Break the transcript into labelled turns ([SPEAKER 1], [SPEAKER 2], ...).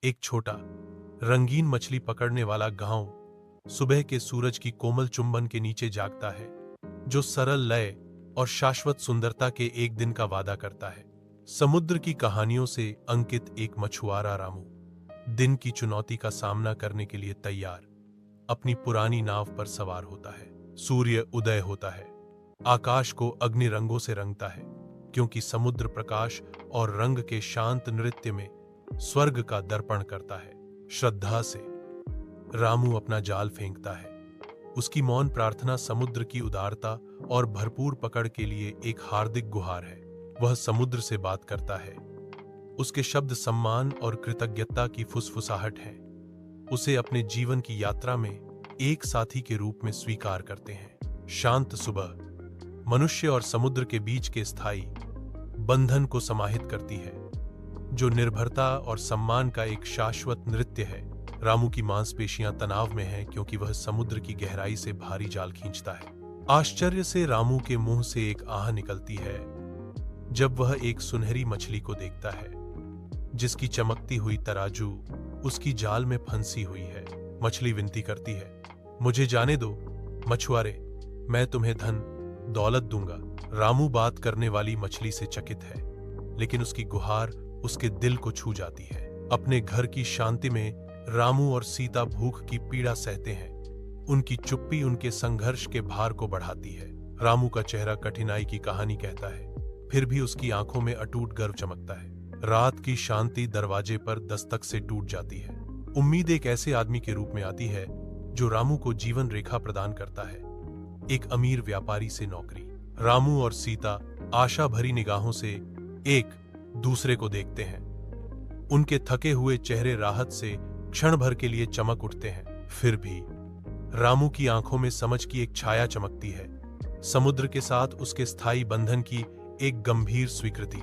[SPEAKER 1] एक छोटा रंगीन मछली पकड़ने वाला गांव सुबह के सूरज की कोमल चुंबन के नीचे जागता है, जो सरल लय और शाश्वत सुंदरता के एक दिन का वादा करता है। समुद्र की कहानियों से अंकित एक मछुआरा रामू दिन की चुनौती का सामना करने के लिए तैयार अपनी पुरानी नाव पर सवार होता है। सूर्य उदय होता है, आकाश को अग्नि रंगों से रंगता है, क्योंकि समुद्र प्रकाश और रंग के शांत नृत्य में स्वर्ग का दर्पण करता है। श्रद्धा से रामू अपना जाल फेंकता है। उसकी मौन प्रार्थना समुद्र की उदारता और भरपूर पकड़ के लिए एक हार्दिक गुहार है। वह समुद्र से बात करता है। उसके शब्द सम्मान और कृतज्ञता की फुसफुसाहट है। उसे अपने जीवन की यात्रा में एक साथी के रूप में स्वीकार करते हैं। शांत सुबह मनुष्य और समुद्र के बीच के स्थायी बंधन को समाहित करती है, जो निर्भरता और सम्मान का एक शाश्वत नृत्य है। रामू की मांसपेशियां तनाव में हैं, क्योंकि वह समुद्र की गहराई से भारी जाल खींचता है। आश्चर्य से रामू के मुंह से एक आह निकलती है जब वह एक सुनहरी मछली को देखता है, जिसकी चमकती हुई तराजू उसकी जाल में फंसी हुई है। मछली विनती करती है, मुझे जाने दो मछुआरे, मैं तुम्हें धन दौलत दूंगा। रामू बात करने वाली मछली से चकित है, लेकिन उसकी गुहार उसके दिल को छू जाती है। अपने घर की शांति में रामू और सीता भूख की पीड़ा सहते हैं। उनकी चुप्पी उनके संघर्ष के भार को बढ़ाती है। रामू का चेहरा कठिनाई की कहानी कहता है, फिर भी उसकी आंखों में अटूट गर्व चमकता है। रात की शांति दरवाजे पर दस्तक से टूट जाती है। उम्मीद एक ऐसे आदमी के रूप में आती है जो रामू को जीवन रेखा प्रदान करता है। एक अमीर व्यापारी से नौकरी। रामू और सीता आशा भरी निगाहों से एक दूसरे को देखते हैं। उनके थके हुए चेहरे राहत से क्षण भर के लिए चमक उठते हैं। फिर भी रामू की आंखों में समझ की एक छाया चमकती है, समुद्र के साथ उसके स्थायी बंधन की एक गंभीर स्वीकृति।